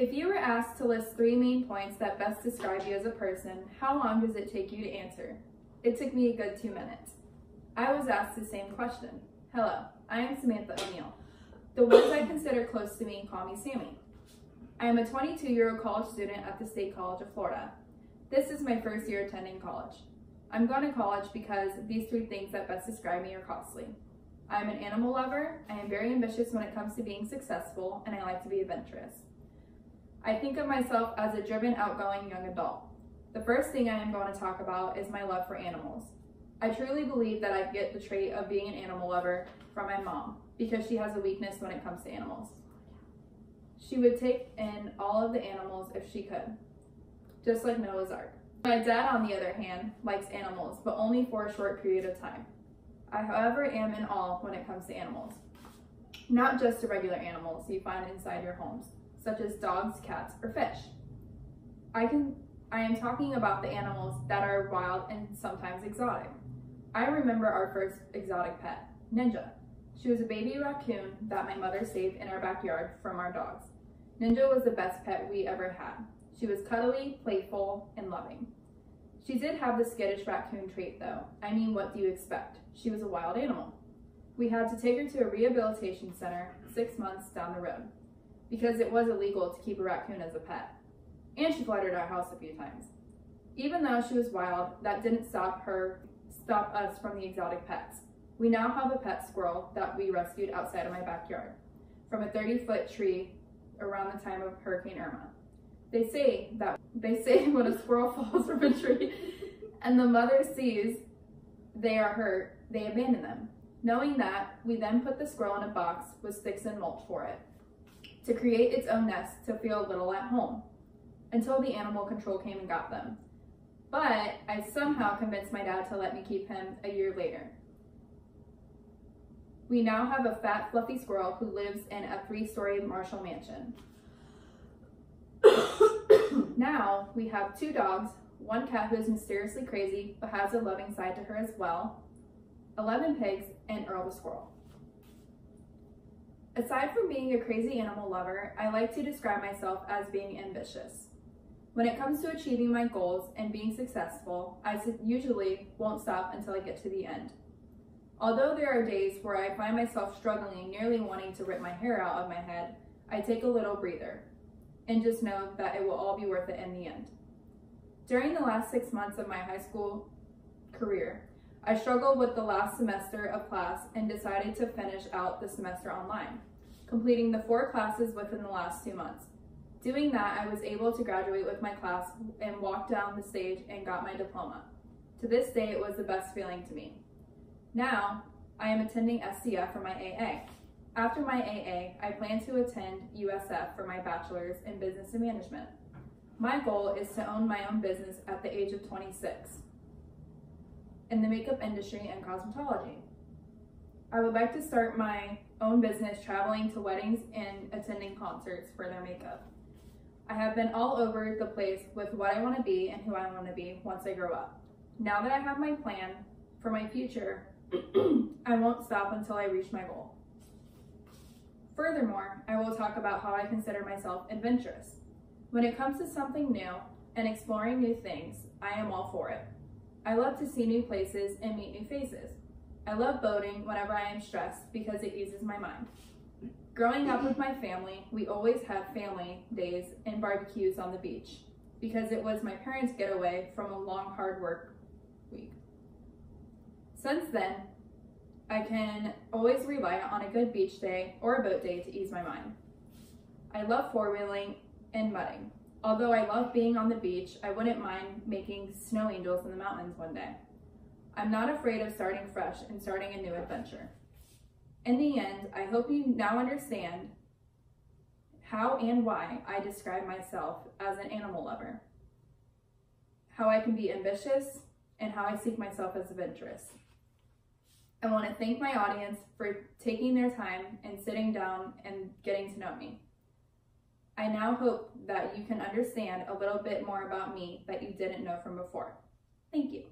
If you were asked to list 3 main points that best describe you as a person, how long does it take you to answer? It took me a good 2 minutes. I was asked the same question. Hello, I am Samantha O'Neill. The ones I consider close to me call me Sammy. I am a 22-year-old college student at the State College of Florida. This is my first year attending college. I'm going to college because these 3 things that best describe me are costly. I am an animal lover, I am very ambitious when it comes to being successful, and I like to be adventurous. I think of myself as a driven, outgoing young adult. The first thing I am going to talk about is my love for animals. I truly believe that I get the trait of being an animal lover from my mom because she has a weakness when it comes to animals. She would take in all of the animals if she could, just like Noah's Ark. My dad, on the other hand, likes animals, but only for a short period of time. I, however, am in awe when it comes to animals. Not just the regular animals you find inside your homes, such as dogs, cats, or fish. I am talking about the animals that are wild and sometimes exotic. I remember our first exotic pet, Ninja. She was a baby raccoon that my mother saved in our backyard from our dogs. Ninja was the best pet we ever had. She was cuddly, playful, and loving. She did have the skittish raccoon trait though. I mean, what do you expect? She was a wild animal. We had to take her to a rehabilitation center 6 months down the road, because it was illegal to keep a raccoon as a pet. And she flooded our house a few times. Even though she was wild, that didn't stop us from the exotic pets. We now have a pet squirrel that we rescued outside of my backyard from a 30-foot tree around the time of Hurricane Irma. They say when a squirrel falls from a tree and the mother sees they are hurt, they abandon them. Knowing that, we then put the squirrel in a box with sticks and mulch for it, to create its own nest to feel a little at home, until the animal control came and got them. But I somehow convinced my dad to let me keep him a year later. We now have a fat, fluffy squirrel who lives in a 3-story Marshall mansion. Now we have 2 dogs, 1 cat who is mysteriously crazy but has a loving side to her as well, 11 pigs, and Earl the squirrel. Aside from being a crazy animal lover, I like to describe myself as being ambitious. When it comes to achieving my goals and being successful, I usually won't stop until I get to the end. Although there are days where I find myself struggling and nearly wanting to rip my hair out of my head, I take a little breather and just know that it will all be worth it in the end. During the last 6 months of my high school career, I struggled with the last semester of class and decided to finish out the semester online, completing the 4 classes within the last 2 months. Doing that, I was able to graduate with my class and walk down the stage and got my diploma. To this day, it was the best feeling to me. Now, I am attending SCF for my AA. After my AA, I plan to attend USF for my bachelor's in business and management. My goal is to own my own business at the age of 26 in the makeup industry and cosmetology. I would like to start my own business traveling to weddings and attending concerts for their makeup. I have been all over the place with what I want to be and who I want to be once I grow up. Now that I have my plan for my future, I won't stop until I reach my goal. Furthermore, I will talk about how I consider myself adventurous. When it comes to something new and exploring new things, I am all for it. I love to see new places and meet new faces. I love boating whenever I am stressed because it eases my mind. Growing up with my family, we always had family days and barbecues on the beach because it was my parents' getaway from a long, hard work week. Since then, I can always rely on a good beach day or a boat day to ease my mind. I love four-wheeling and mudding. Although I love being on the beach, I wouldn't mind making snow angels in the mountains one day. I'm not afraid of starting fresh and starting a new adventure. In the end, I hope you now understand how and why I describe myself as an animal lover, how I can be ambitious, and how I see myself as adventurous. I want to thank my audience for taking their time and sitting down and getting to know me. I now hope that you can understand a little bit more about me that you didn't know from before. Thank you.